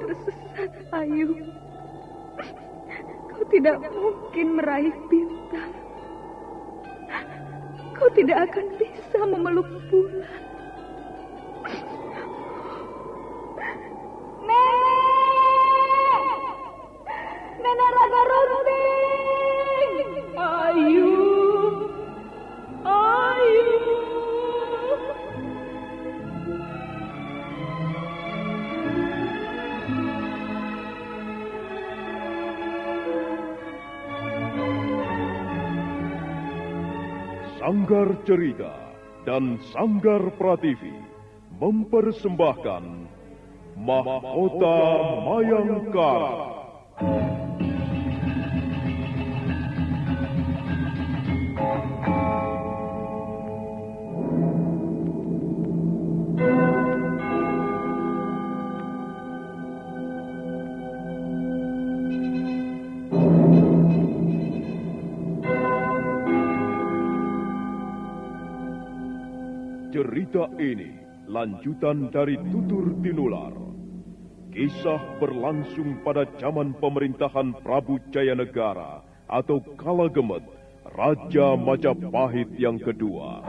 tersesat, Ayu. Kau tidak mungkin meraih bintang. Kau tidak akan bisa memeluk bulan. Nenek Raga Runting! Ayu! Ayu! Sanggar Cerita dan Sanggar Prativi mempersembahkan Mahkota Mayangkara. Cerita ini lanjutan dari Tutur Tinular. Kisah berlangsung pada zaman pemerintahan Prabu Jayanegara atau Kala Gemet, Raja Majapahit yang kedua.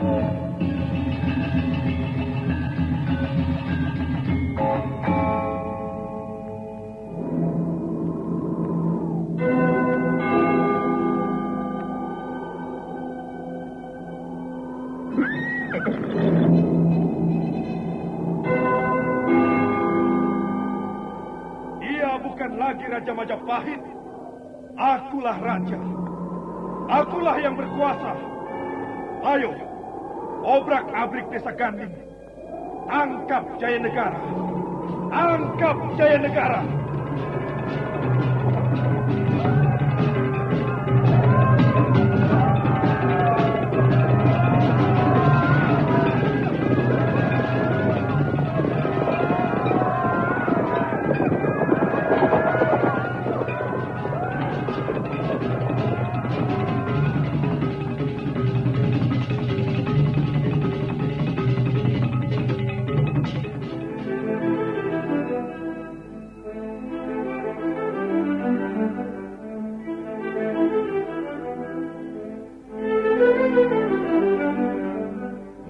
Lagi Raja Majapahit, akulah raja, akulah yang berkuasa. Ayo, obrak-abrik desa Ganding, tangkap Jayanegara, tangkap Jayanegara.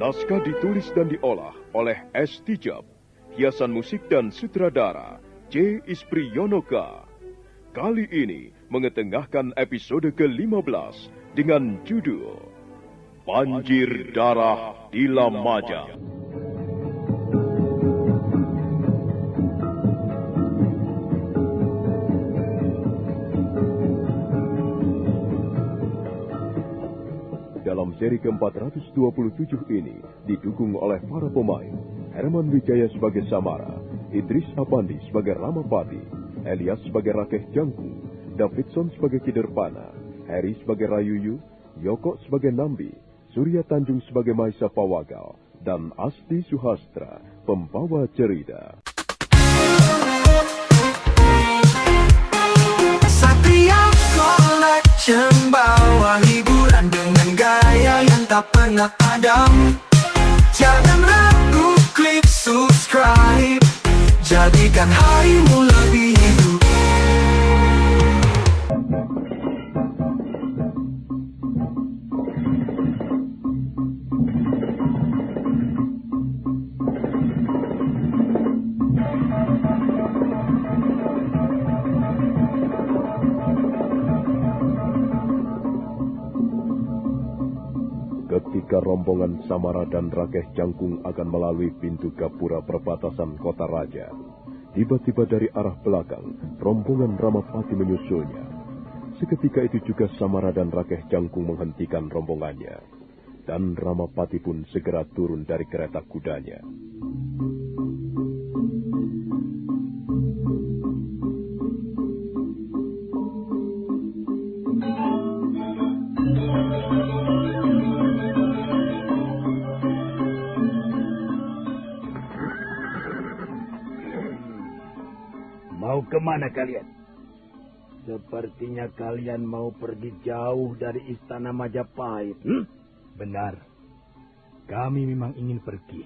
Naskah ditulis dan diolah oleh S. Tijab, hiasan musik dan sutradara C. Ispriyonoka. Kali ini mengetengahkan episode ke-15 dengan judul Banjir Darah di Lamaja. Dalam seri ke-427 ini didukung oleh para pemain Herman Wijaya sebagai Samara, Idris Apandi sebagai Ramapati, Elias sebagai Rakeh Jangkung, Davidson sebagai Kiderpana, Heri sebagai Rayuyu, Yoko sebagai Nambi, Surya Tanjung sebagai Maisa Pawagal, dan Asti Suhastra, pembawa cerita. Satria Collection bawa hiburan dengan gaya yang tak pernah padam. Jangan ragu, klik subscribe, jadikan harimu lebih hidup. Ketika rombongan Samara dan Rakeh Jangkung akan melalui pintu gapura perbatasan kota raja, tiba-tiba dari arah belakang, rombongan Ramapati menyusulnya. Seketika itu juga Samara dan Rakeh Jangkung menghentikan rombongannya, dan Ramapati pun segera turun dari kereta kudanya. Mau kemana kalian? Sepertinya kalian mau pergi jauh dari istana Majapahit. Benar. Kami memang ingin pergi.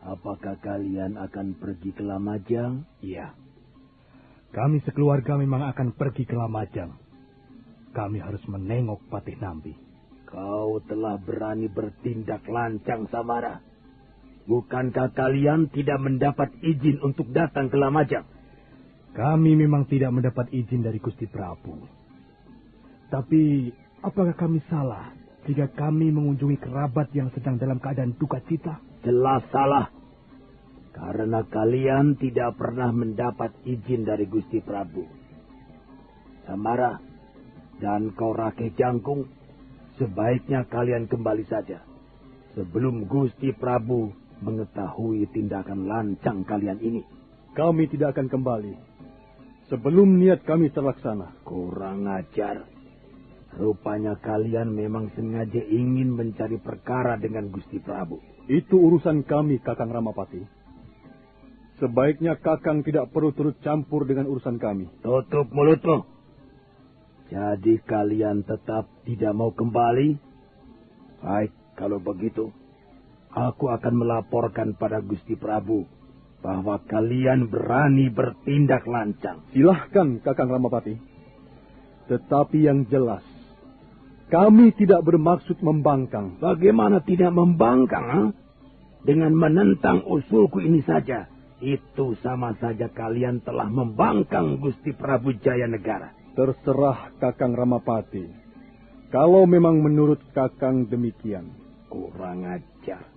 Apakah kalian akan pergi ke Lamajang? Iya. Kami sekeluarga memang akan pergi ke Lamajang. Kami harus menengok Patih Nambi. Kau telah berani bertindak lancang, Samara. Bukankah kalian tidak mendapat izin untuk datang ke Lamajang? Kami memang tidak mendapat izin dari Gusti Prabu. Tapi, apakah kami salah jika kami mengunjungi kerabat yang sedang dalam keadaan duka cita? Jelas salah. Karena kalian tidak pernah mendapat izin dari Gusti Prabu. Samara dan kau Rakeh Jangkung, sebaiknya kalian kembali saja sebelum Gusti Prabu mengetahui tindakan lancang kalian ini. Kami tidak akan kembali sebelum niat kami terlaksana. Kurang ajar. Rupanya kalian memang sengaja ingin mencari perkara dengan Gusti Prabu. Itu urusan kami, Kakang Ramapati. Sebaiknya Kakang tidak perlu turut campur dengan urusan kami. Tutup mulutmu. Jadi kalian tetap tidak mau kembali? Baik, kalau begitu, aku akan melaporkan pada Gusti Prabu bahwa kalian berani bertindak lancang. Silahkan, Kakang Ramapati. Tetapi yang jelas, kami tidak bermaksud membangkang. Bagaimana tidak membangkang? Ha? Dengan menentang usulku ini saja, itu sama saja kalian telah membangkang Gusti Prabu Jaya Negara. Terserah Kakang Ramapati. Kalau memang menurut Kakang demikian. Kurang ajar.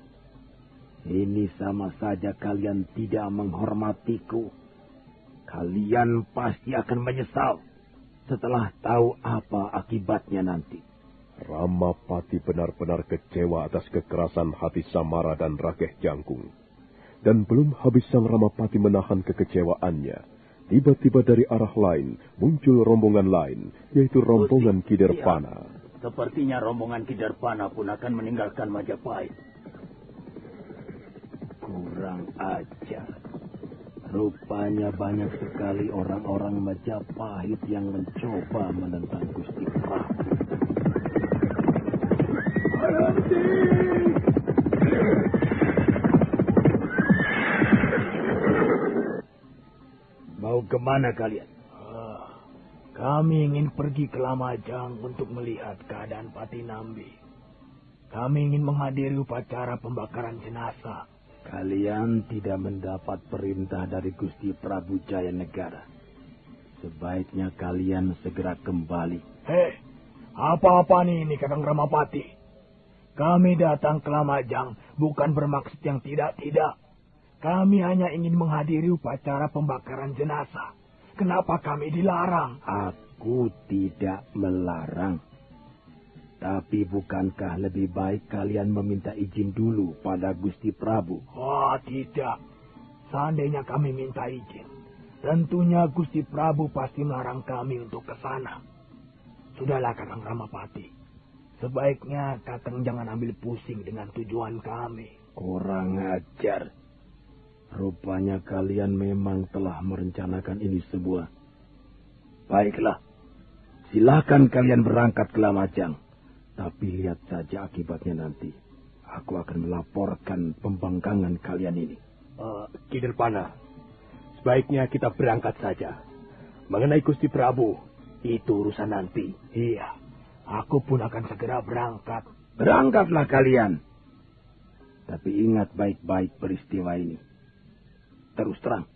Ini sama saja kalian tidak menghormatiku. Kalian pasti akan menyesal setelah tahu apa akibatnya nanti. Ramapati benar-benar kecewa atas kekerasan hati Samara dan Rakeh Jangkung. Dan belum habis sang Ramapati menahan kekecewaannya, tiba-tiba dari arah lain muncul rombongan lain, yaitu rombongan Kiderpana. Sepertinya rombongan Kiderpana pun akan meninggalkan Majapahit. Kurang ajar. Rupanya banyak sekali orang-orang Majapahit yang mencoba menentang Gusti Prabu. Mau kemana kalian? Kami ingin pergi ke Lamajang untuk melihat keadaan Patih Nambi. Kami ingin menghadiri upacara pembakaran jenazah. Kalian tidak mendapat perintah dari Gusti Prabu Jaya Negara. Sebaiknya kalian segera kembali. Hei, apa-apa ini Kakang Ramapati? Kami datang ke Lamajang bukan bermaksud yang tidak-tidak. Kami hanya ingin menghadiri upacara pembakaran jenazah. Kenapa kami dilarang? Aku tidak melarang. Tapi bukankah lebih baik kalian meminta izin dulu pada Gusti Prabu? Oh, tidak. Seandainya kami minta izin, tentunya Gusti Prabu pasti melarang kami untuk ke sana. Sudahlah Kakang Ramapati. Sebaiknya Kakang jangan ambil pusing dengan tujuan kami. Kurang ajar. Rupanya kalian memang telah merencanakan ini semua. Baiklah. Silakan kalian berangkat ke Lamajang. Tapi lihat saja akibatnya nanti. Aku akan melaporkan pembangkangan kalian ini. Kiderpana, sebaiknya kita berangkat saja. Mengenai Gusti Prabu, itu urusan nanti. Iya, aku pun akan segera berangkat. Berangkatlah kalian. Tapi ingat baik-baik peristiwa ini. Terus terang,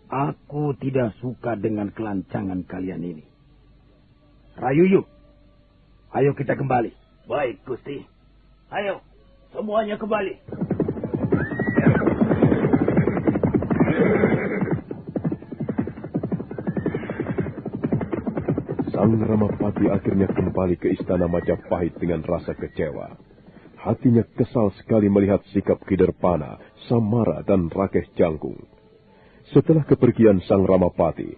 aku tidak suka dengan kelancangan kalian ini. Rayuyu, ayo kita kembali. Baik, Gusti. Ayo, semuanya kembali. Sang Ramapati akhirnya kembali ke istana Majapahit dengan rasa kecewa. Hatinya kesal sekali melihat sikap Kiderpana, Samara, dan Rakeh Jangkung. Setelah kepergian sang Ramapati,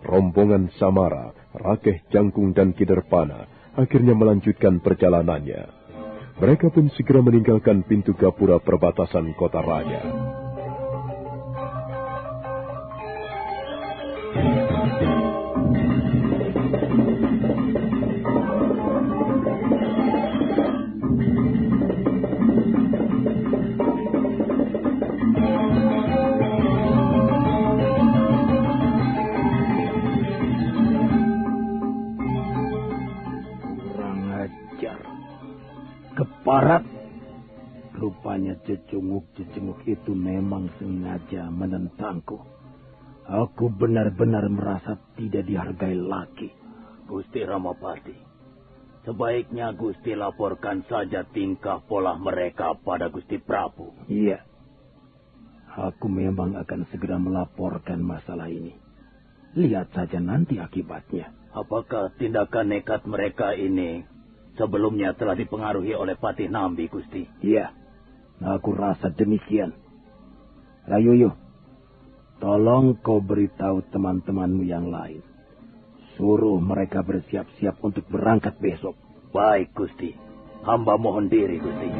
rombongan Samara, Rakeh Jangkung, dan Kiderpana akhirnya melanjutkan perjalanannya. Mereka pun segera meninggalkan pintu gapura perbatasan kota raja. Barat. Rupanya cecunguk-cecunguk itu memang sengaja menentangku. Aku benar-benar merasa tidak dihargai lagi. Gusti Ramapati, sebaiknya Gusti laporkan saja tingkah pola mereka pada Gusti Prabu. Iya, aku memang akan segera melaporkan masalah ini. Lihat saja nanti akibatnya. Apakah tindakan nekat mereka ini sebelumnya telah dipengaruhi oleh Patih Nambi, Gusti? Iya, aku rasa demikian. Rayuyu, tolong kau beritahu teman-temanmu yang lain. Suruh mereka bersiap-siap untuk berangkat besok. Baik, Gusti. Hamba mohon diri, Gusti.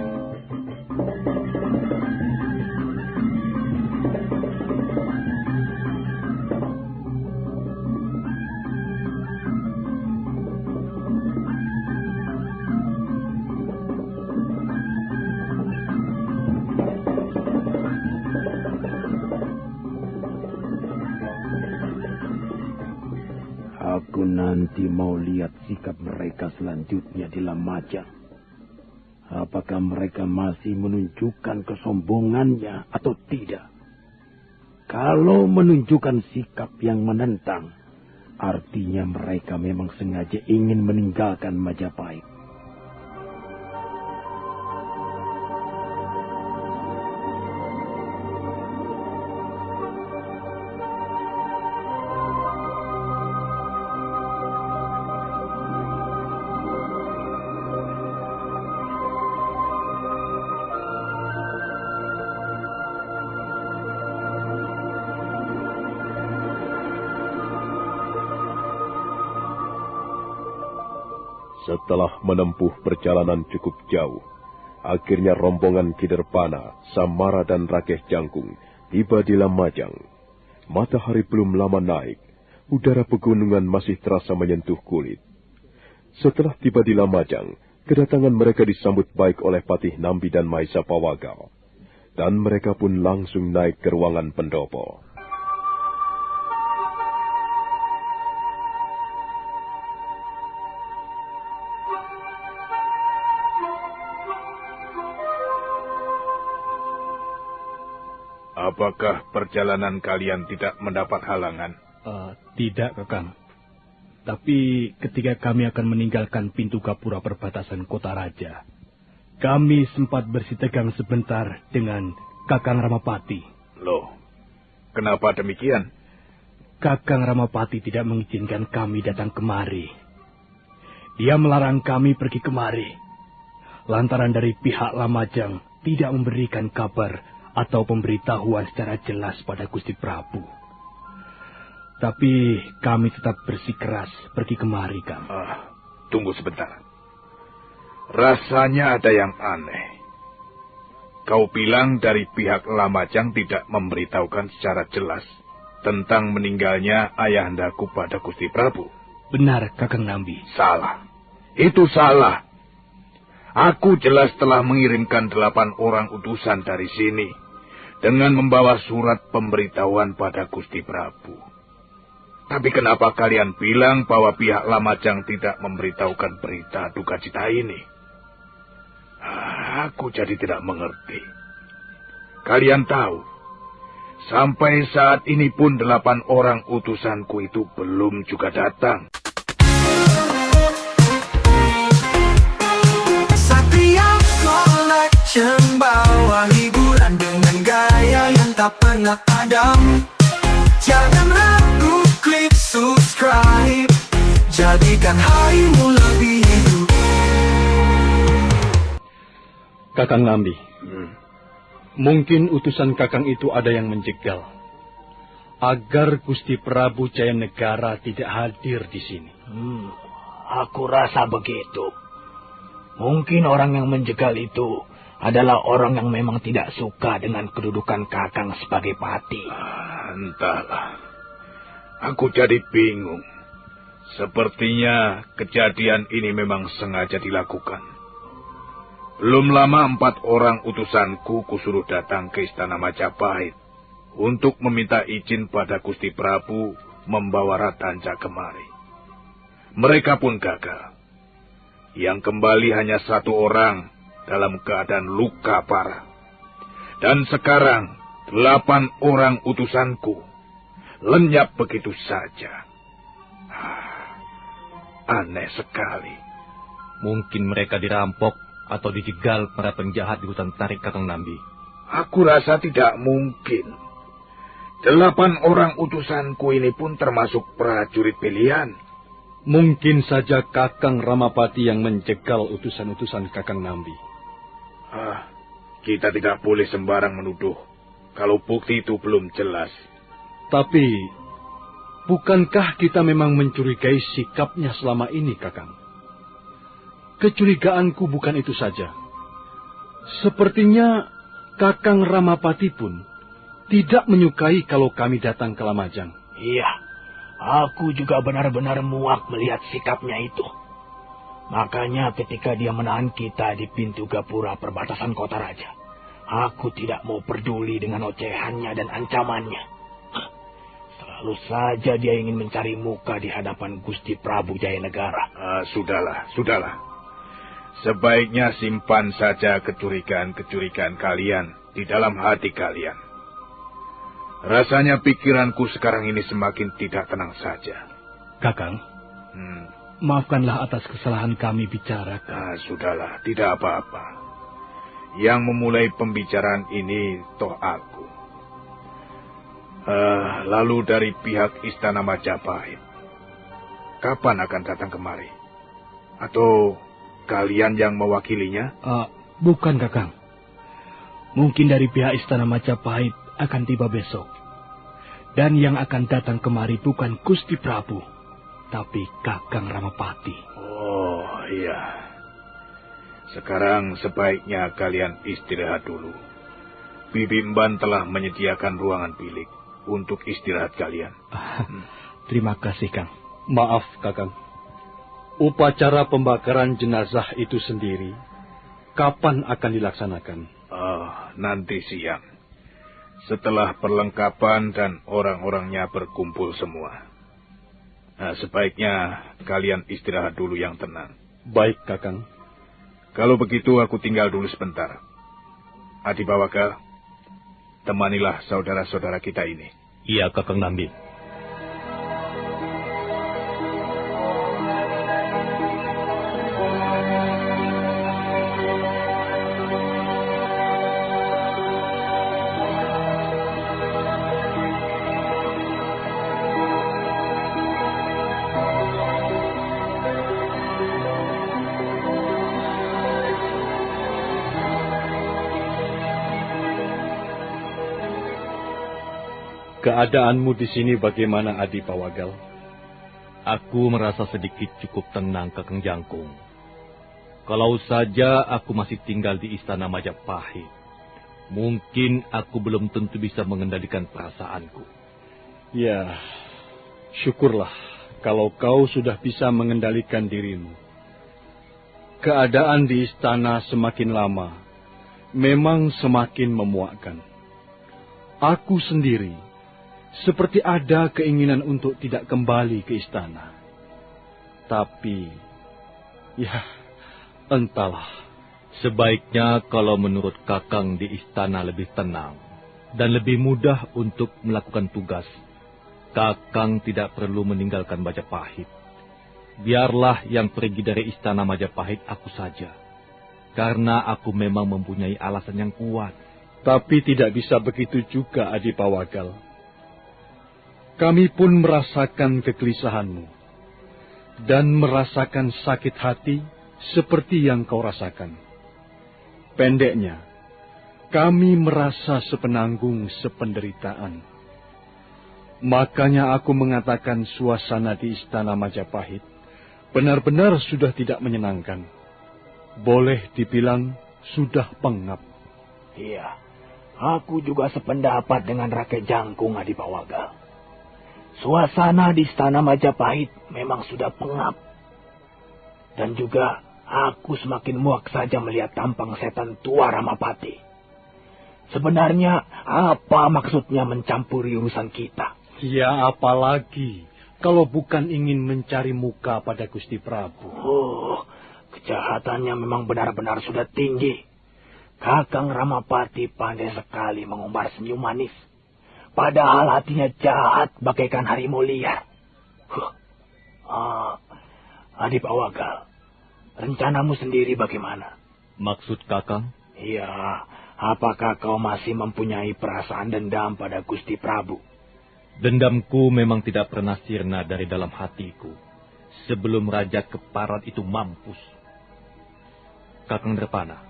Aku nanti mau lihat sikap mereka selanjutnya di Lamajang. Apakah mereka masih menunjukkan kesombongannya atau tidak? Kalau menunjukkan sikap yang menentang, artinya mereka memang sengaja ingin meninggalkan Majapahit. Setelah menempuh perjalanan cukup jauh, akhirnya rombongan Kiderpana, Samara dan Rakeh Jangkung tiba di Lamajang. Matahari belum lama naik, udara pegunungan masih terasa menyentuh kulit. Setelah tiba di Lamajang, kedatangan mereka disambut baik oleh Patih Nambi dan Maisa Pawagal. Dan mereka pun langsung naik ke ruangan pendopo. Apakah perjalanan kalian tidak mendapat halangan? Tidak, Kakang. Tapi ketika kami akan meninggalkan pintu gapura perbatasan kota raja, kami sempat bersitegang sebentar dengan Kakang Ramapati. Loh, kenapa demikian? Kakang Ramapati tidak mengizinkan kami datang kemari. Dia melarang kami pergi kemari, lantaran dari pihak Lamajang tidak memberikan kabar atau pemberitahuan secara jelas pada Gusti Prabu. Tapi kami tetap bersikeras pergi kemari, Kang. Tunggu sebentar. Rasanya ada yang aneh. Kau bilang dari pihak Lamajang tidak memberitahukan secara jelas tentang meninggalnya ayahandaku pada Gusti Prabu. Benar, Kakang Nambi. Salah. Itu salah. Aku jelas telah mengirimkan 8 orang utusan dari sini dengan membawa surat pemberitahuan pada Gusti Prabu. Tapi kenapa kalian bilang bahwa pihak Lamajang tidak memberitahukan berita duka cita ini? Aku jadi tidak mengerti. Kalian tahu, sampai saat ini pun 8 orang utusanku itu belum juga datang. Satria Collection bawa hiburan dengan gaya yang tak pernah padam. Jangan ragu, klik subscribe, jadikan harimu lebih hidup. Kakang Nambi, mungkin utusan Kakang itu ada yang menjegal agar Gusti Prabu Jayanegara tidak hadir di sini. Aku rasa begitu. Mungkin orang yang menjegal itu adalah orang yang memang tidak suka dengan kedudukan Kakang sebagai pati. Entahlah. Aku jadi bingung. Sepertinya kejadian ini memang sengaja dilakukan. Belum lama 4 orang utusanku kusuruh datang ke Istana Majapahit untuk meminta izin pada Gusti Prabu membawa Ratanja kemari. Mereka pun gagal. Yang kembali hanya 1 orang, dalam keadaan luka parah. Dan sekarang 8 orang utusanku lenyap begitu saja. Aneh sekali. Mungkin mereka dirampok atau dijegal para penjahat di hutan tarik Kakang Nambi. Aku rasa tidak mungkin. 8 orang utusanku ini pun termasuk prajurit pilihan. Mungkin saja Kakang Ramapati yang menjegal utusan-utusan Kakang Nambi. Kita tidak boleh sembarang menuduh kalau bukti itu belum jelas. Tapi, bukankah kita memang mencurigai sikapnya selama ini, Kakang? Kecurigaanku bukan itu saja. Sepertinya Kakang Ramapati pun tidak menyukai kalau kami datang ke Lamajang. Iya, aku juga benar-benar muak melihat sikapnya itu. Makanya ketika dia menahan kita di pintu gapura perbatasan kota raja, aku tidak mau peduli dengan ocehannya dan ancamannya. Selalu saja dia ingin mencari muka di hadapan Gusti Prabu Jayanegara. Sudahlah. Sebaiknya simpan saja kecurigaan-kecurigaan kalian di dalam hati kalian. Rasanya pikiranku sekarang ini semakin tidak tenang saja. Kakang, maafkanlah atas kesalahan kami bicara. Sudahlah, tidak apa-apa. Yang memulai pembicaraan ini toh aku. Lalu dari pihak Istana Majapahit, kapan akan datang kemari? Atau kalian yang mewakilinya? Bukan, Kakang. Mungkin dari pihak Istana Majapahit akan tiba besok. Dan yang akan datang kemari bukan Gusti Prabu, tapi Kakang Ramapati. Oh, iya. Sekarang sebaiknya kalian istirahat dulu. Bibi Mban telah menyediakan ruangan bilik untuk istirahat kalian. Terima kasih, Kang. Maaf, Kakang. Upacara pembakaran jenazah itu sendiri, kapan akan dilaksanakan? Nanti siang. Setelah perlengkapan dan orang-orangnya berkumpul semua. Sebaiknya kalian istirahat dulu yang tenang. Baik, Kakang. Kalau begitu aku tinggal dulu sebentar. Adibawaka, temanilah saudara-saudara kita ini. Iya, Kakang Nambi. Keadaanmu di sini bagaimana, Adi Pawagal? Aku merasa sedikit cukup tenang, Kakang Jangkung. Kalau saja aku masih tinggal di Istana Majapahit, mungkin aku belum tentu bisa mengendalikan perasaanku. Ya, syukurlah kalau kau sudah bisa mengendalikan dirimu. Keadaan di istana semakin lama memang semakin memuakkan. Aku sendiri seperti ada keinginan untuk tidak kembali ke istana. Tapi, ya, entahlah. Sebaiknya kalau menurut Kakang di istana lebih tenang dan lebih mudah untuk melakukan tugas, Kakang tidak perlu meninggalkan Majapahit. Biarlah yang pergi dari istana Majapahit aku saja, karena aku memang mempunyai alasan yang kuat. Tapi tidak bisa begitu juga, Adi Pawagal. Kami pun merasakan kegelisahanmu dan merasakan sakit hati seperti yang kau rasakan. Pendeknya, kami merasa sepenanggung sependeritaan. Makanya aku mengatakan suasana di Istana Majapahit benar-benar sudah tidak menyenangkan. Boleh dibilang sudah pengap. Iya, aku juga sependapat dengan Rakyat Jangkung, Adi Pawagal. Suasana di Istana Majapahit memang sudah pengap. Dan juga aku semakin muak saja melihat tampang setan tua Ramapati. Sebenarnya apa maksudnya mencampuri urusan kita? Ya, apalagi kalau bukan ingin mencari muka pada Gusti Prabu. Kejahatannya memang benar-benar sudah tinggi. Kakang Ramapati pandai sekali mengumbar senyum manis. Padahal hatinya jahat bagaikan harimau liar. Adipawagal, rencanamu sendiri bagaimana? Maksud Kakang? Iya, apakah kau masih mempunyai perasaan dendam pada Gusti Prabu? Dendamku memang tidak pernah sirna dari dalam hatiku sebelum Raja Keparat itu mampus. Kakang Drepana,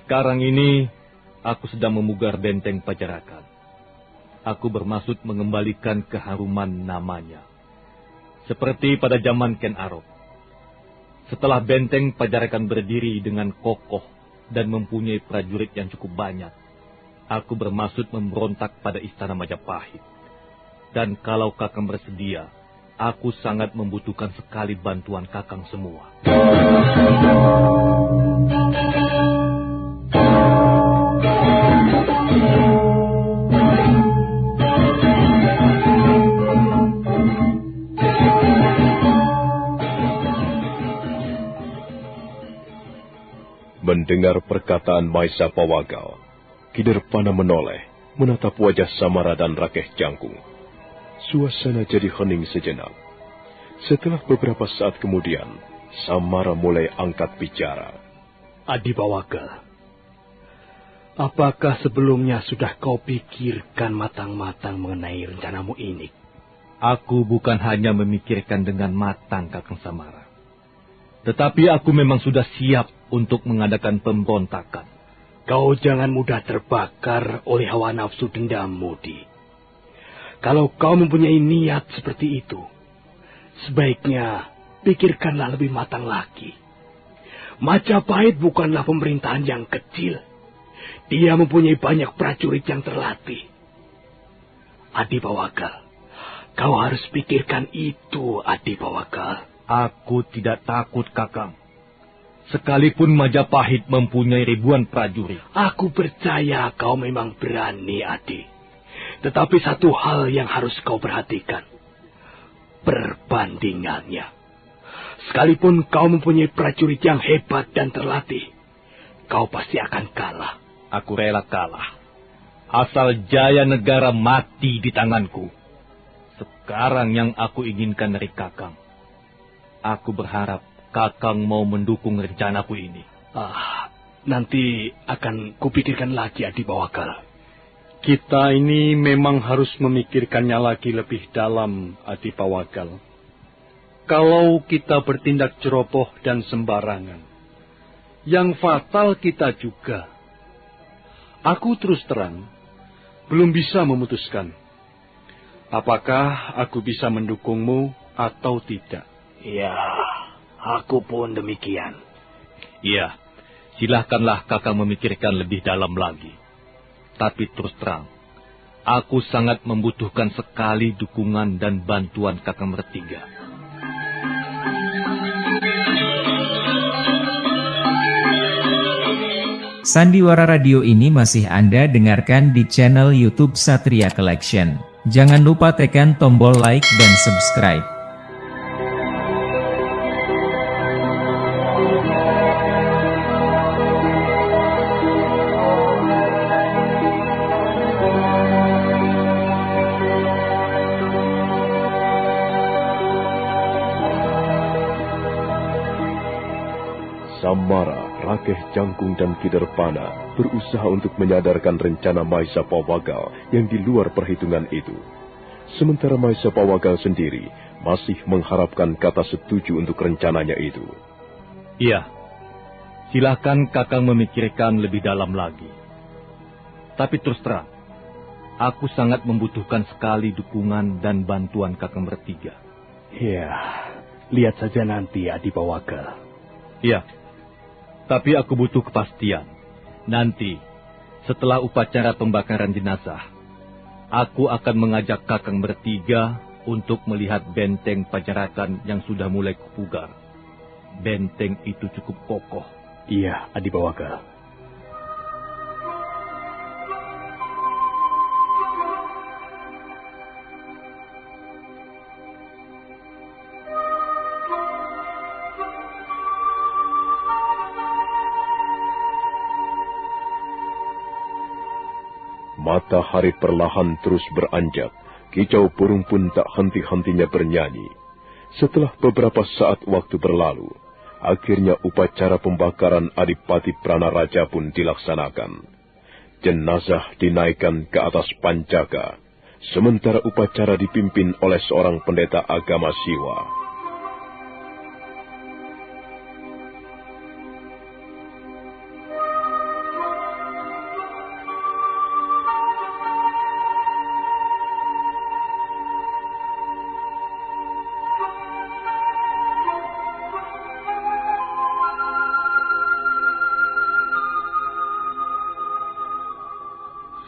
sekarang ini aku sedang memugar benteng Pajarakan. Aku bermaksud mengembalikan keharuman namanya. Seperti pada zaman Ken Arok. Setelah benteng Pajarakan berdiri dengan kokoh dan mempunyai prajurit yang cukup banyak, aku bermaksud memberontak pada istana Majapahit. Dan kalau Kakang bersedia, aku sangat membutuhkan sekali bantuan Kakang semua. Mendengar perkataan Maisa Pawagal, Kiderpana menoleh, menatap wajah Samara dan Rakeh Jangkung. Suasana jadi hening sejenak. Setelah beberapa saat kemudian, Samara mulai angkat bicara. Adipawagal, apakah sebelumnya sudah kau pikirkan matang-matang mengenai rencanamu ini? Aku bukan hanya memikirkan dengan matang, Kakang Samara. Tetapi aku memang sudah siap untuk mengadakan pemberontakan. Kau jangan mudah terbakar oleh hawa nafsu dendammu, Di. Kalau kau mempunyai niat seperti itu, sebaiknya pikirkanlah lebih matang lagi. Majapahit bukanlah pemerintahan yang kecil. Dia mempunyai banyak prajurit yang terlatih. Adipawagal, kau harus pikirkan itu, Adipawagal. Aku tidak takut, Kakang. Sekalipun Majapahit mempunyai ribuan prajurit. Aku percaya kau memang berani, Adi. Tetapi satu hal yang harus kau perhatikan. Perbandingannya. Sekalipun kau mempunyai prajurit yang hebat dan terlatih, kau pasti akan kalah. Aku rela kalah. Asal jaya negara mati di tanganku. Sekarang yang aku inginkan dari Kakang. Aku berharap Kakang mau mendukung rencanaku ini. Nanti akan kupikirkan lagi, Adipawagal. Kita ini memang harus memikirkannya lagi lebih dalam, Adipawagal. Kalau kita bertindak ceroboh dan sembarangan, yang fatal kita juga. Aku terus terang, belum bisa memutuskan. Apakah aku bisa mendukungmu atau tidak? Ya, aku pun demikian. Iya, silahkanlah Kakang memikirkan lebih dalam lagi. Tapi terus terang, aku sangat membutuhkan sekali dukungan dan bantuan Kakang bertiga. Sandiwara Radio ini masih Anda dengarkan di channel YouTube Satria Collection. Jangan lupa tekan tombol like dan subscribe. Samara, Rakeh Jangkung dan Kiderpana berusaha untuk menyadarkan rencana Maisa Pawagal yang di luar perhitungan itu. Sementara Maisa Pawagal sendiri masih mengharapkan kata setuju untuk rencananya itu. Iya, silahkan Kakang memikirkan lebih dalam lagi. Tapi terus terang, aku sangat membutuhkan sekali dukungan dan bantuan Kakang bertiga. Ya, lihat saja nanti, Adipawagal. Iya. Tapi aku butuh kepastian. Nanti, setelah upacara pembakaran jenazah, aku akan mengajak Kakang bertiga untuk melihat benteng Pajarakan yang sudah mulai kupugar. Benteng itu cukup kokoh. Iya, Adipawagal. Matahari perlahan terus beranjak, kicau burung pun tak henti-hentinya bernyanyi. Setelah beberapa saat waktu berlalu, akhirnya upacara pembakaran Adipati Pranaraja pun dilaksanakan. Jenazah dinaikkan ke atas pancaka, sementara upacara dipimpin oleh seorang pendeta agama Siwa.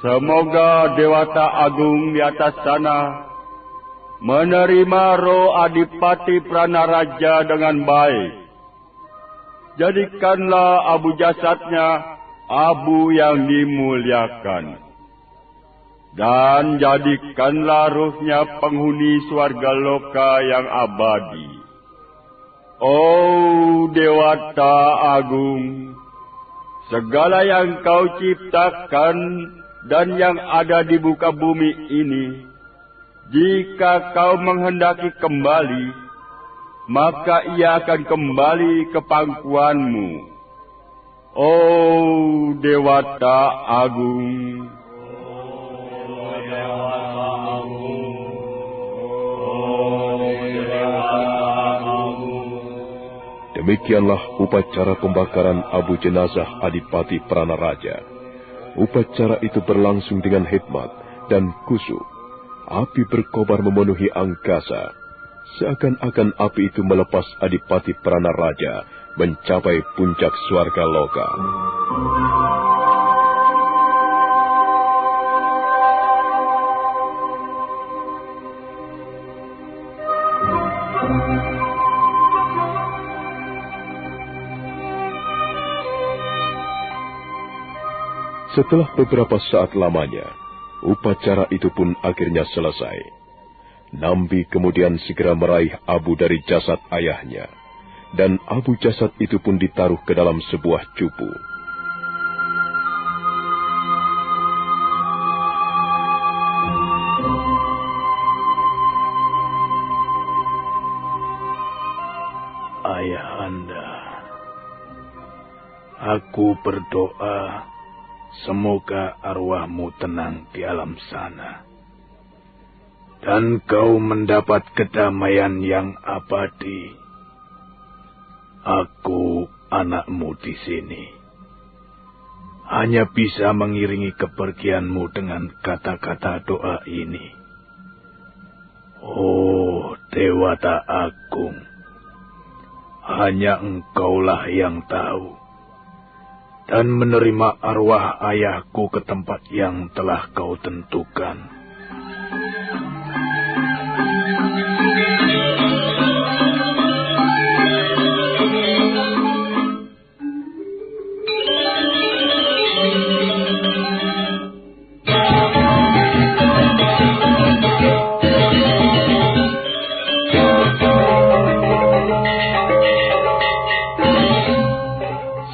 Semoga Dewata Agung di atas sana menerima roh Adipati Pranaraja dengan baik. Jadikanlah abu jasadnya abu yang dimuliakan. Dan jadikanlah ruhnya penghuni surga loka yang abadi. Oh Dewata Agung, segala yang kau ciptakan dan yang ada di muka bumi ini, jika kau menghendaki kembali, maka ia akan kembali ke pangkuanmu. Oh Dewata Agung. Demikianlah upacara pembakaran abu jenazah Adipati Pranaraja. Upacara itu berlangsung dengan hikmat dan khusyuk. Api berkobar memenuhi angkasa. Seakan-akan api itu melepas Adipati Pranaraja mencapai puncak swarga loka. Setelah beberapa saat lamanya, upacara itu pun akhirnya selesai. Nambi kemudian segera meraih abu dari jasad ayahnya, dan abu jasad itu pun ditaruh ke dalam sebuah cupu. Ayahanda, aku berdoa semoga arwahmu tenang di alam sana, dan kau mendapat kedamaian yang abadi. Aku, anakmu di sini, hanya bisa mengiringi kepergianmu dengan kata-kata doa ini. Oh, Dewata Agung, hanya Engkaulah yang tahu dan menerima arwah ayahku ke tempat yang telah kau tentukan.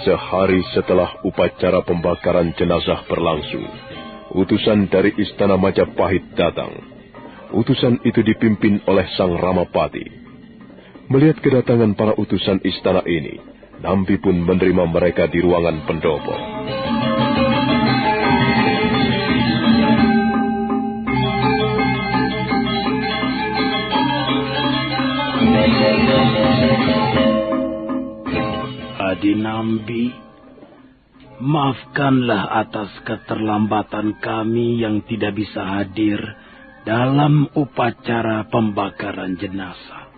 Sehari setelah upacara pembakaran jenazah berlangsung, utusan dari Istana Majapahit datang. Utusan itu dipimpin oleh Sang Ramapati. Melihat kedatangan para utusan istana ini, Nambi pun menerima mereka di ruangan pendopo. Adi Nambi, maafkanlah atas keterlambatan kami yang tidak bisa hadir dalam upacara pembakaran jenazah.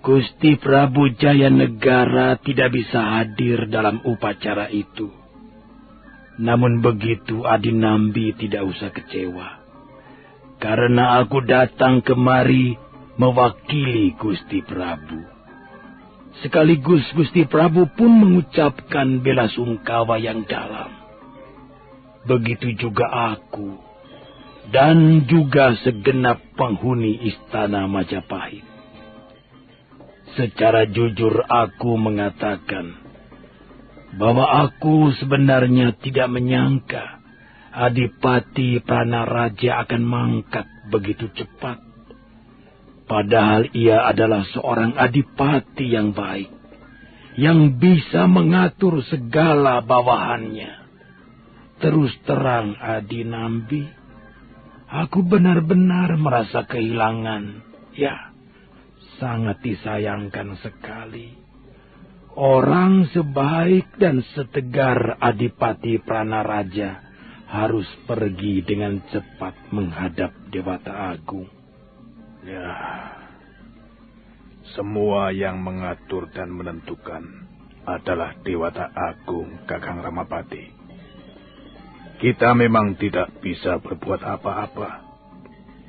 Gusti Prabu Jayanegara tidak bisa hadir dalam upacara itu. Namun begitu, Adi Nambi tidak usah kecewa, karena aku datang kemari mewakili Gusti Prabu. Sekaligus Gusti Prabu pun mengucapkan bela sungkawa yang dalam. Begitu juga aku, dan juga segenap penghuni Istana Majapahit. Secara jujur aku mengatakan bahwa aku sebenarnya tidak menyangka Adipati Pranaraja akan mangkat begitu cepat. Padahal ia adalah seorang adipati yang baik, yang bisa mengatur segala bawahannya. Terus terang, Adi Nambi, aku benar-benar merasa kehilangan. Ya, sangat disayangkan sekali. Orang sebaik dan setegar Adipati Pranaraja harus pergi dengan cepat menghadap Dewata Agung. Ya, semua yang mengatur dan menentukan adalah Dewata Agung, Kakang Ramapati. Kita memang tidak bisa berbuat apa-apa,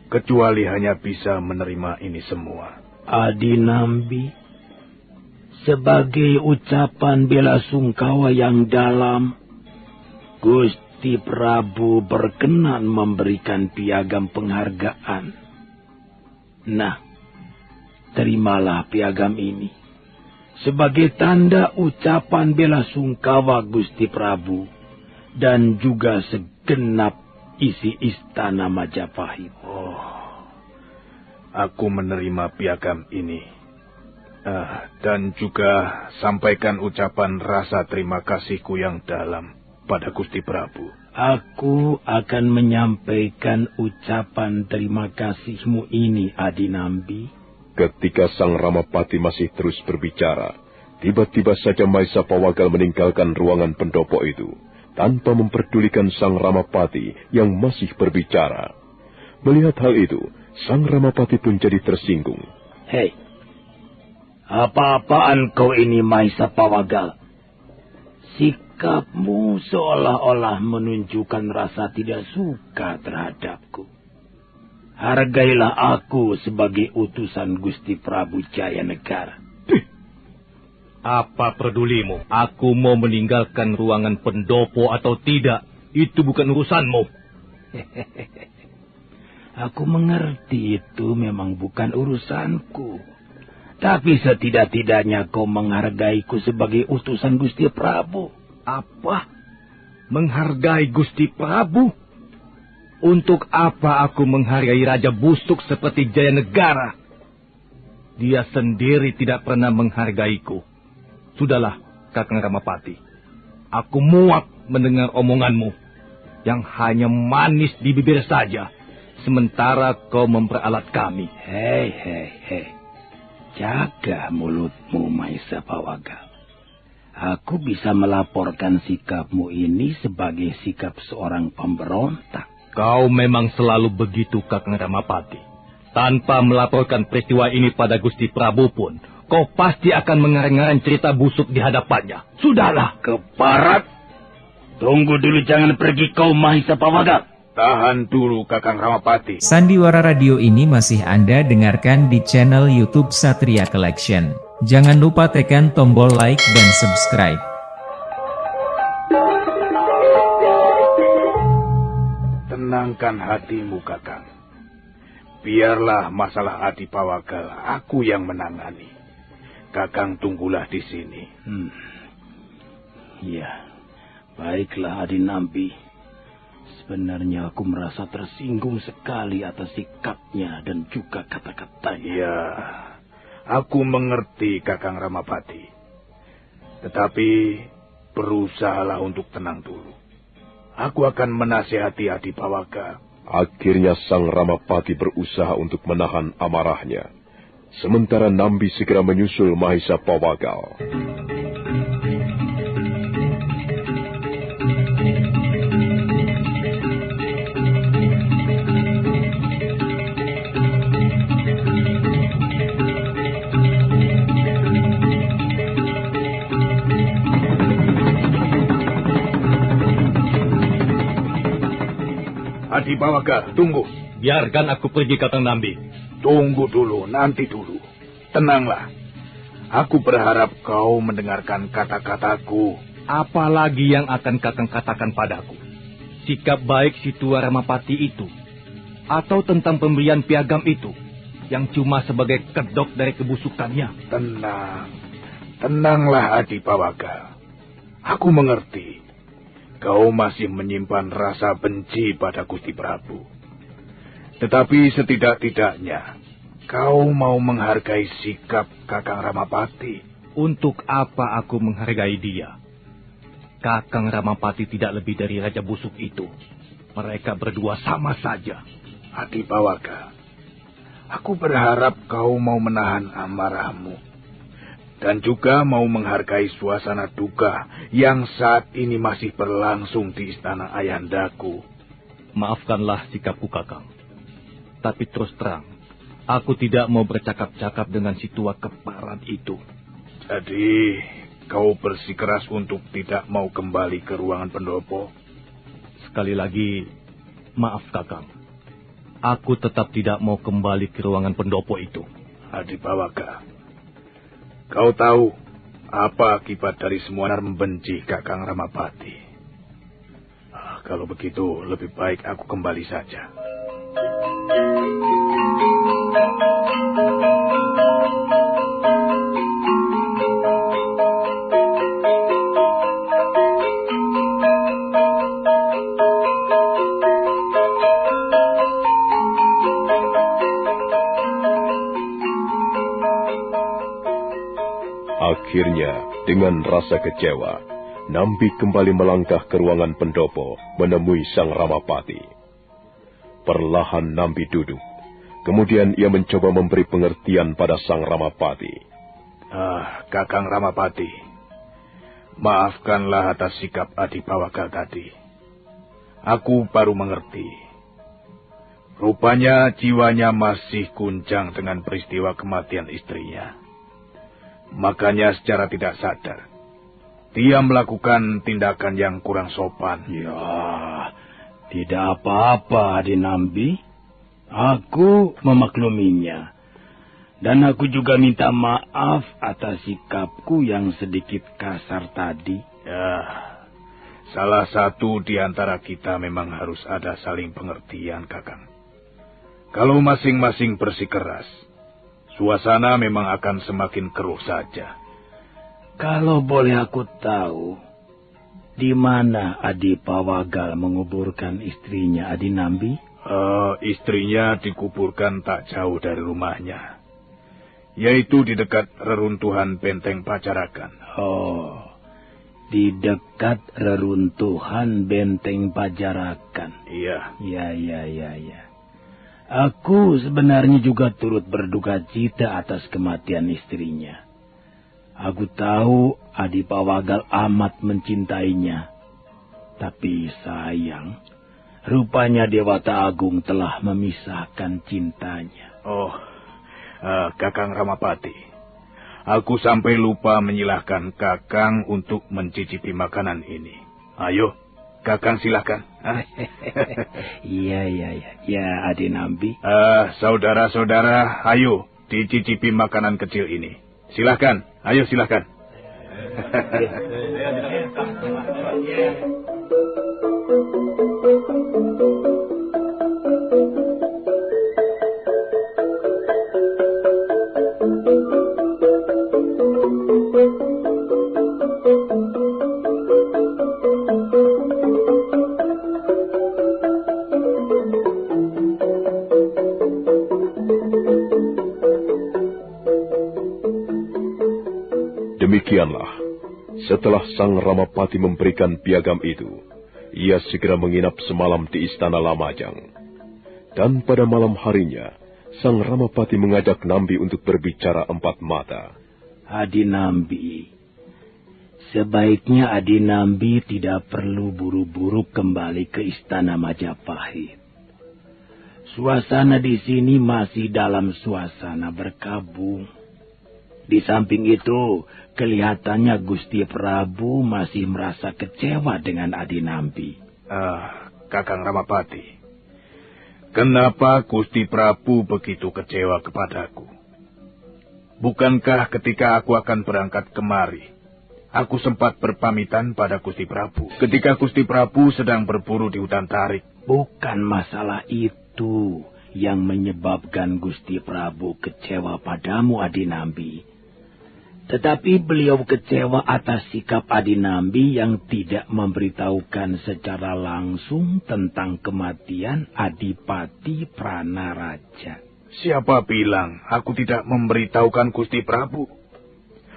kecuali hanya bisa menerima ini semua. Adi Nambi, sebagai ucapan bela sungkawa yang dalam, Gusti Prabu berkenan memberikan piagam penghargaan. Nah, terimalah piagam ini sebagai tanda ucapan bela sungkawa Gusti Prabu dan juga segenap isi istana Majapahit. Oh, aku menerima piagam ini. Dan juga sampaikan ucapan rasa terima kasihku yang dalam pada Gusti Prabu. Aku akan menyampaikan ucapan terima kasihmu ini, Adi Nambi. Ketika Sang Ramapati masih terus berbicara, tiba-tiba saja Maisa Pawagal meninggalkan ruangan pendopo itu, tanpa memperdulikan Sang Ramapati yang masih berbicara. Melihat hal itu, Sang Ramapati pun jadi tersinggung. Hei, apa-apaan kau ini, Maisa Pawagal? Sikapmu seolah-olah menunjukkan rasa tidak suka terhadapku. Hargailah aku sebagai utusan Gusti Prabu Jayanegara. Apa pedulimu? Aku mau meninggalkan ruangan pendopo atau tidak, itu bukan urusanmu. Aku mengerti itu memang bukan urusanku. Tapi setidak-tidaknya kau menghargaiku sebagai utusan Gusti Prabu. Apa? Menghargai Gusti Prabu? Untuk apa aku menghargai Raja Busuk seperti Jayanegara? Dia sendiri tidak pernah menghargaiku. Sudahlah, Kakang Ramapati. Aku muak mendengar omonganmu yang hanya manis di bibir saja, sementara kau memperalat kami. Hei. Jaga mulutmu, Maisa Pawagal. Aku bisa melaporkan sikapmu ini sebagai sikap seorang pemberontak. Kau memang selalu begitu, Kakang Ramapati. Tanpa melaporkan peristiwa ini pada Gusti Prabu pun, kau pasti akan mengarang-arang cerita busuk di hadapannya. Sudahlah, keparat. Tunggu dulu, jangan pergi kau, Maisa Pawagal. Tahan dulu, Kakang Ramapati. Sandiwara Radio ini masih Anda dengarkan di channel YouTube Satria Collection. Jangan lupa tekan tombol like dan subscribe. Tenangkan hatimu, Kakang. Biarlah masalah Adi Pawagal aku yang menangani. Kakang tunggulah di sini. Ya, baiklah Adi Nambi. Sebenarnya aku merasa tersinggung sekali atas sikapnya dan juga kata-katanya. Ya, aku mengerti, Kakang Ramapati. Tetapi berusahalah untuk tenang dulu. Aku akan menasihati Adi Pawagal. Akhirnya Sang Ramapati berusaha untuk menahan amarahnya. Sementara Nambi segera menyusul Maisa Pawagal. Adi Pawagal, tunggu. Biarkan aku pergi, Kakang Nambi. Tunggu dulu, nanti dulu. Tenanglah. Aku berharap kau mendengarkan kata-kataku. Apalagi yang akan Kakang katakan padaku? Sikap baik si tua Ramapati itu? Atau tentang pemberian piagam itu? Yang cuma sebagai kedok dari kebusukannya? Tenanglah Adi Pawagal. Aku mengerti. kau masih menyimpan rasa benci pada Gusti Prabu. Tetapi setidak-tidaknya, kau mau menghargai sikap Kakang Ramapati. Untuk apa aku menghargai dia? Kakang Ramapati tidak lebih dari raja busuk itu. Mereka berdua sama saja. Adipawaka, aku berharap kau mau menahan amarahmu. Dan juga mau menghargai suasana duka yang saat ini masih berlangsung di istana Ayahandaku. Maafkanlah sikapku, Kakang. Tapi terus terang, aku tidak mau bercakap-cakap dengan si tua keparat itu. Jadi, kau bersikeras untuk tidak mau kembali ke ruangan pendopo? Sekali lagi, maaf, Kakang. Aku tetap tidak mau kembali ke ruangan pendopo itu. Adipawaka, kau tahu apa akibat dari semua membenci Kakang Ramapati? Kalau begitu, lebih baik aku kembali saja. Akhirnya, dengan rasa kecewa, Nambi kembali melangkah ke ruangan pendopo menemui Sang Ramapati. Perlahan Nambi duduk. Kemudian ia mencoba memberi pengertian pada Sang Ramapati. Kakang Ramapati, maafkanlah atas sikap Adipawaka tadi. Aku baru mengerti. Rupanya jiwanya masih guncang dengan peristiwa kematian istrinya. Makanya secara tidak sadar, dia melakukan tindakan yang kurang sopan. Ya, tidak apa-apa, Adinambi. Aku memakluminya. Dan aku juga minta maaf atas sikapku yang sedikit kasar tadi. Ya, salah satu di antara kita memang harus ada saling pengertian, Kakang. Kalau masing-masing bersikeras, suasana memang akan semakin keruh saja. Kalau boleh aku tahu, di mana Adipawagal menguburkan istrinya, Adinambi? Istrinya dikuburkan tak jauh dari rumahnya, yaitu di dekat reruntuhan Benteng Pajarakan. Oh, di dekat reruntuhan Benteng Pajarakan. Iya. Ya. Aku sebenarnya juga turut berduka cita atas kematian istrinya. Aku tahu Adipawagal amat mencintainya. Tapi sayang, rupanya Dewata Agung telah memisahkan cintanya. Kakang Ramapati, aku sampai lupa menyilahkan Kakang untuk mencicipi makanan ini. Ayo, Kakang silakan. Iya, Adinambi. Saudara-saudara, ayo dicicipi makanan kecil ini. Silakan, ayo silakan. Demikianlah, setelah Sang Ramapati memberikan piagam itu, ia segera menginap semalam di Istana Lamajang. Dan pada malam harinya, Sang Ramapati mengajak Nambi untuk berbicara empat mata. Adinambi, sebaiknya Adinambi tidak perlu buru-buru kembali ke Istana Majapahit. Suasana di sini masih dalam suasana berkabung. Di samping itu, kelihatannya Gusti Prabu masih merasa kecewa dengan Adinambi. Kakang Ramapati, kenapa Gusti Prabu begitu kecewa kepadaku? Bukankah ketika aku akan berangkat kemari, aku sempat berpamitan pada Gusti Prabu ketika Gusti Prabu sedang berburu di hutan tarik? Bukan masalah itu yang menyebabkan Gusti Prabu kecewa padamu, Adinambi. Tetapi beliau kecewa atas sikap Adinambi yang tidak memberitahukan secara langsung tentang kematian Adipati Pranaraja. Siapa bilang aku tidak memberitahukan Gusti Prabu?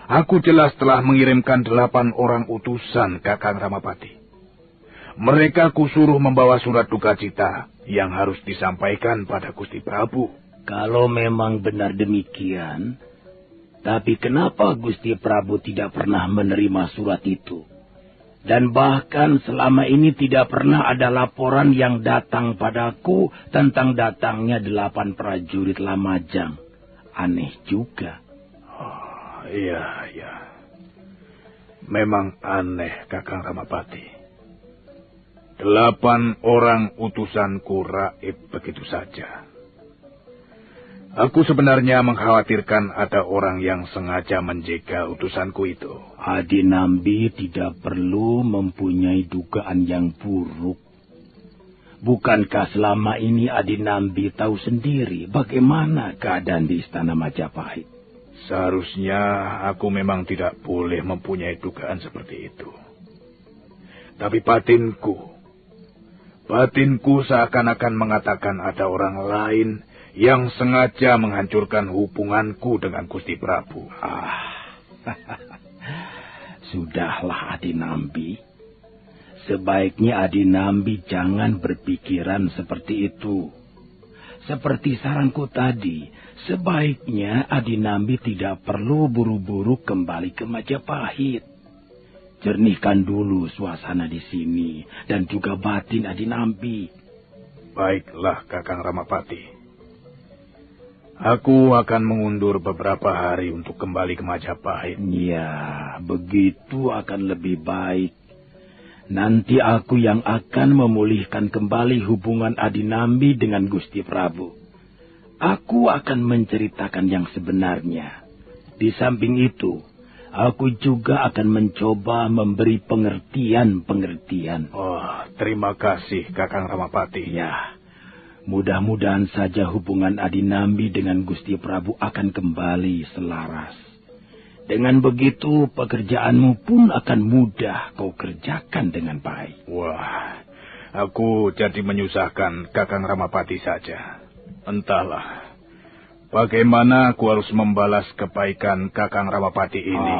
Aku jelas telah mengirimkan 8 orang utusan Kakang Ramapati. Mereka kusuruh membawa surat duka cita yang harus disampaikan pada Gusti Prabu. Kalau memang benar demikian, tapi kenapa Gusti Prabu tidak pernah menerima surat itu? Dan bahkan selama ini tidak pernah ada laporan yang datang padaku tentang datangnya 8 prajurit Lamajang. Aneh juga. Oh, iya. Memang aneh, Kakang Ramapati. 8 orang utusanku raib begitu saja. Aku sebenarnya mengkhawatirkan ada orang yang sengaja menjegal utusanku itu. Adinambi tidak perlu mempunyai dugaan yang buruk. Bukankah selama ini Adinambi tahu sendiri bagaimana keadaan di Istana Majapahit? Seharusnya aku memang tidak boleh mempunyai dugaan seperti itu. Tapi batinku seakan-akan mengatakan ada orang lain yang sengaja menghancurkan hubunganku dengan Gusti Prabu. Sudahlah Adinambi. Sebaiknya Adinambi jangan berpikiran seperti itu. Seperti saranku tadi, sebaiknya Adinambi tidak perlu buru-buru kembali ke Majapahit. Jernihkan dulu suasana di sini dan juga batin Adinambi. Baiklah, Kakang Ramapati. Aku akan mengundur beberapa hari untuk kembali ke Majapahit. Ya, begitu akan lebih baik. Nanti aku yang akan memulihkan kembali hubungan Adinambi dengan Gusti Prabu. Aku akan menceritakan yang sebenarnya. Di samping itu, aku juga akan mencoba memberi pengertian-pengertian. Oh, terima kasih, Kakang Ramapati. Ya. Mudah-mudahan saja hubungan Adinambi dengan Gusti Prabu akan kembali selaras. Dengan begitu, pekerjaanmu pun akan mudah kau kerjakan dengan baik. Wah, aku jadi menyusahkan Kakang Ramapati saja. Entahlah, bagaimana aku harus membalas kebaikan Kakang Ramapati ini.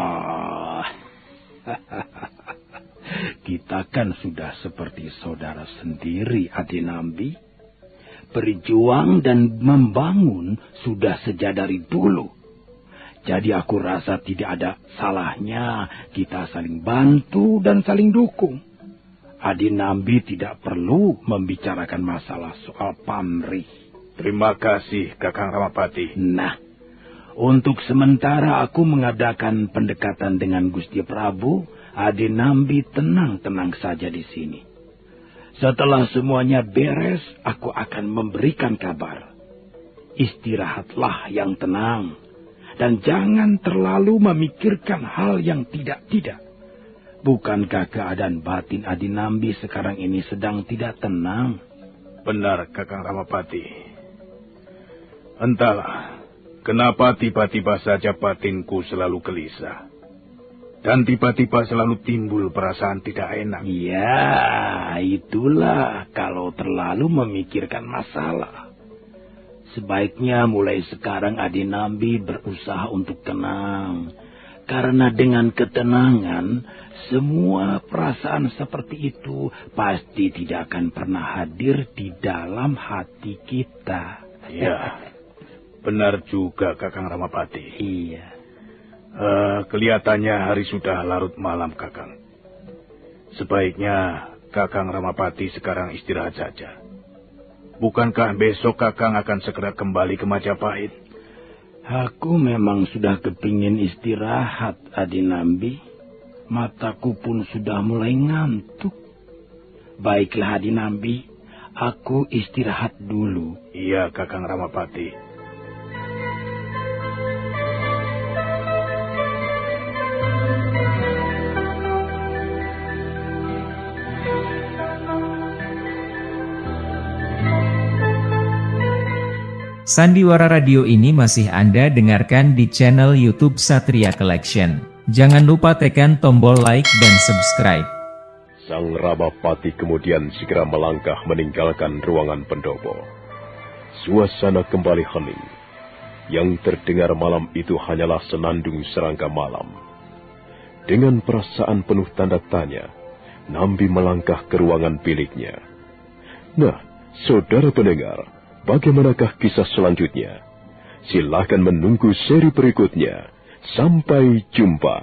Kita kan sudah seperti saudara sendiri, Adinambi. Berjuang dan membangun sudah sejak dari dulu. Jadi aku rasa tidak ada salahnya kita saling bantu dan saling dukung. Adinambi tidak perlu membicarakan masalah soal pamrih. Terima kasih, Kakang Ramapati. Nah, untuk sementara aku mengadakan pendekatan dengan Gusti Prabu. Adinambi tenang-tenang saja di sini. Setelah semuanya beres, aku akan memberikan kabar. Istirahatlah yang tenang. Dan jangan terlalu memikirkan hal yang tidak-tidak. Bukankah keadaan batin Adinambi sekarang ini sedang tidak tenang? Benar, Kakang Ramapati. Entahlah, kenapa tiba-tiba saja batinku selalu gelisah. Dan tiba-tiba selalu timbul perasaan tidak enak. Ya, itulah kalau terlalu memikirkan masalah. Sebaiknya mulai sekarang Adinambi berusaha untuk tenang. Karena dengan ketenangan, semua perasaan seperti itu pasti tidak akan pernah hadir di dalam hati kita. Ya, benar juga Kakang Ramapati. Iya. Kelihatannya hari sudah larut malam, Kakang. Sebaiknya Kakang Ramapati sekarang istirahat saja. Bukankah besok Kakang akan segera kembali ke Majapahit? Aku memang sudah kepingin istirahat, Adinambi. Mataku pun sudah mulai ngantuk. Baiklah, Adinambi. Aku istirahat dulu. Iya, Kakang Ramapati. Sandiwara Radio ini masih Anda dengarkan di channel YouTube Satria Collection. Jangan lupa tekan tombol like dan subscribe. Sang Ramapati kemudian segera melangkah meninggalkan ruangan pendopo. Suasana kembali hening. Yang terdengar malam itu hanyalah senandung serangga malam. Dengan perasaan penuh tanda tanya, Nambi melangkah ke ruangan biliknya. Nah, saudara pendengar, bagaimanakah kisah selanjutnya? Silakan menunggu seri berikutnya. Sampai jumpa.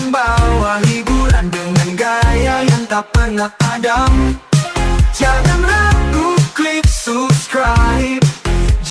Bawa hiburan dengan gaya yang tak pernah padam. Jangan ragu, klik subscribe.